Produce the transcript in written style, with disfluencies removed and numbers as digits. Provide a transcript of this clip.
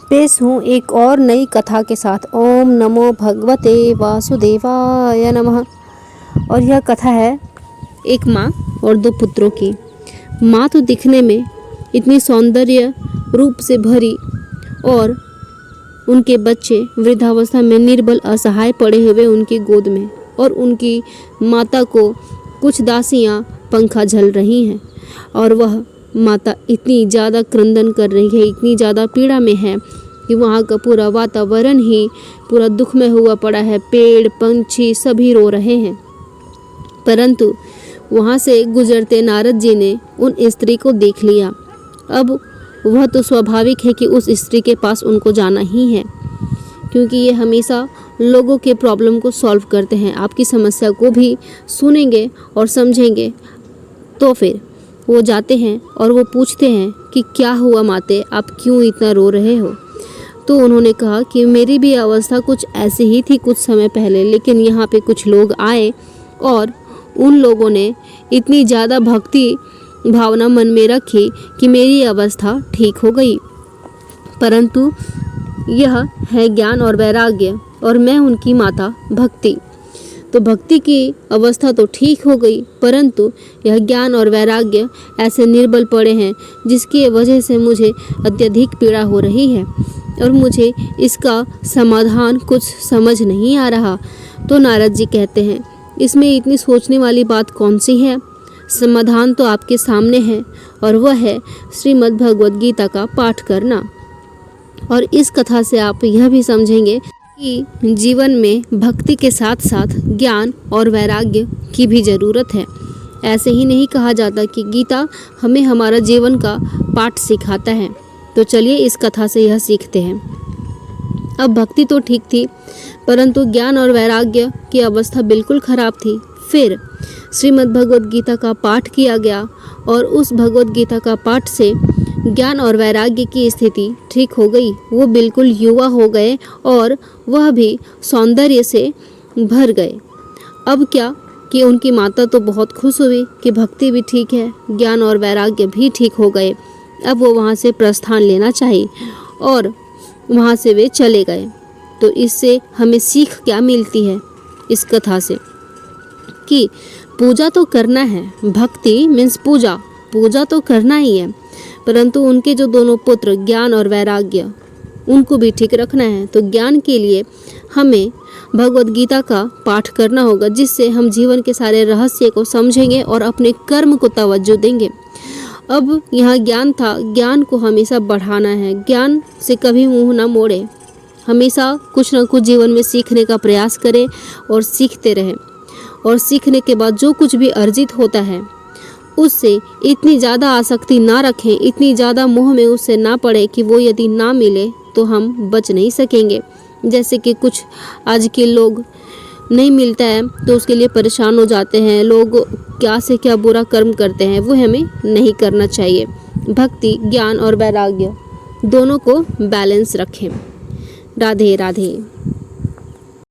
पेश हूँ एक और नई कथा के साथ। ओम नमो भगवते वासुदेवाय नमः। और यह कथा है एक माँ और दो पुत्रों की। माँ तो दिखने में इतनी सौंदर्य रूप से भरी और उनके बच्चे वृद्धावस्था में निर्बल असहाय पड़े हुए उनकी गोद में, और उनकी माता को कुछ दासियाँ पंखा झल रही हैं और वह माता इतनी ज़्यादा क्रंदन कर रही है, इतनी ज़्यादा पीड़ा में है कि वहाँ का पूरा वातावरण ही पूरा दुख में हुआ पड़ा है। पेड़ पंछी सभी रो रहे हैं। परंतु वहाँ से गुजरते नारद जी ने उन स्त्री को देख लिया। अब वह तो स्वाभाविक है कि उस स्त्री के पास उनको जाना ही है, क्योंकि ये हमेशा लोगों के प्रॉब्लम को सॉल्व करते हैं। आपकी समस्या को भी सुनेंगे और समझेंगे। तो फिर वो जाते हैं और वो पूछते हैं कि क्या हुआ माते, आप क्यों इतना रो रहे हो। तो उन्होंने कहा कि मेरी भी अवस्था कुछ ऐसी ही थी कुछ समय पहले, लेकिन यहाँ पे कुछ लोग आए और उन लोगों ने इतनी ज़्यादा भक्ति भावना मन में रखी कि मेरी अवस्था ठीक हो गई। परंतु यह है ज्ञान और वैराग्य, और मैं उनकी माता भक्ति। तो भक्ति की अवस्था तो ठीक हो गई, परंतु यह ज्ञान और वैराग्य ऐसे निर्बल पड़े हैं जिसकी वजह से मुझे अत्यधिक पीड़ा हो रही है और मुझे इसका समाधान कुछ समझ नहीं आ रहा। तो नारद जी कहते हैं, इसमें इतनी सोचने वाली बात कौन सी है, समाधान तो आपके सामने है, और वह है श्रीमद् भगवद गीता का पाठ करना। और इस कथा से आप यह भी समझेंगे कि जीवन में भक्ति के साथ साथ ज्ञान और वैराग्य की भी ज़रूरत है। ऐसे ही नहीं कहा जाता कि गीता हमें हमारा जीवन का पाठ सिखाता है। तो चलिए इस कथा से यह सीखते हैं। अब भक्ति तो ठीक थी, परंतु ज्ञान और वैराग्य की अवस्था बिल्कुल खराब थी। फिर श्रीमद् भगवद गीता का पाठ किया गया और उस भगवद गीता का पाठ से ज्ञान और वैराग्य की स्थिति ठीक हो गई। वो बिल्कुल युवा हो गए और वह भी सौंदर्य से भर गए। अब क्या कि उनकी माता तो बहुत खुश हुई कि भक्ति भी ठीक है, ज्ञान और वैराग्य भी ठीक हो गए। अब वो वहाँ से प्रस्थान लेना चाहिए और वहाँ से वे चले गए। तो इससे हमें सीख क्या मिलती है इस कथा से कि पूजा तो करना है, भक्ति मीन्स पूजा, पूजा तो करना ही है, परंतु उनके जो दोनों पुत्र ज्ञान और वैराग्य उनको भी ठीक रखना है। तो ज्ञान के लिए हमें भगवद गीता का पाठ करना होगा, जिससे हम जीवन के सारे रहस्य को समझेंगे और अपने कर्म को तवज्जो देंगे। अब यहाँ ज्ञान था, ज्ञान को हमेशा बढ़ाना है, ज्ञान से कभी मुंह ना मोड़े, हमेशा कुछ ना कुछ जीवन में सीखने का प्रयास करें और सीखते रहें। और सीखने के बाद जो कुछ भी अर्जित होता है उससे इतनी ज़्यादा आसक्ति ना रखें, इतनी ज़्यादा मोह में उससे ना पड़े कि वो यदि ना मिले तो हम बच नहीं सकेंगे। जैसे कि कुछ आज के लोग नहीं मिलता है तो उसके लिए परेशान हो जाते हैं, लोग क्या से क्या बुरा कर्म करते हैं, वो हमें नहीं करना चाहिए। भक्ति ज्ञान और वैराग्य दोनों को बैलेंस रखें। राधे राधे।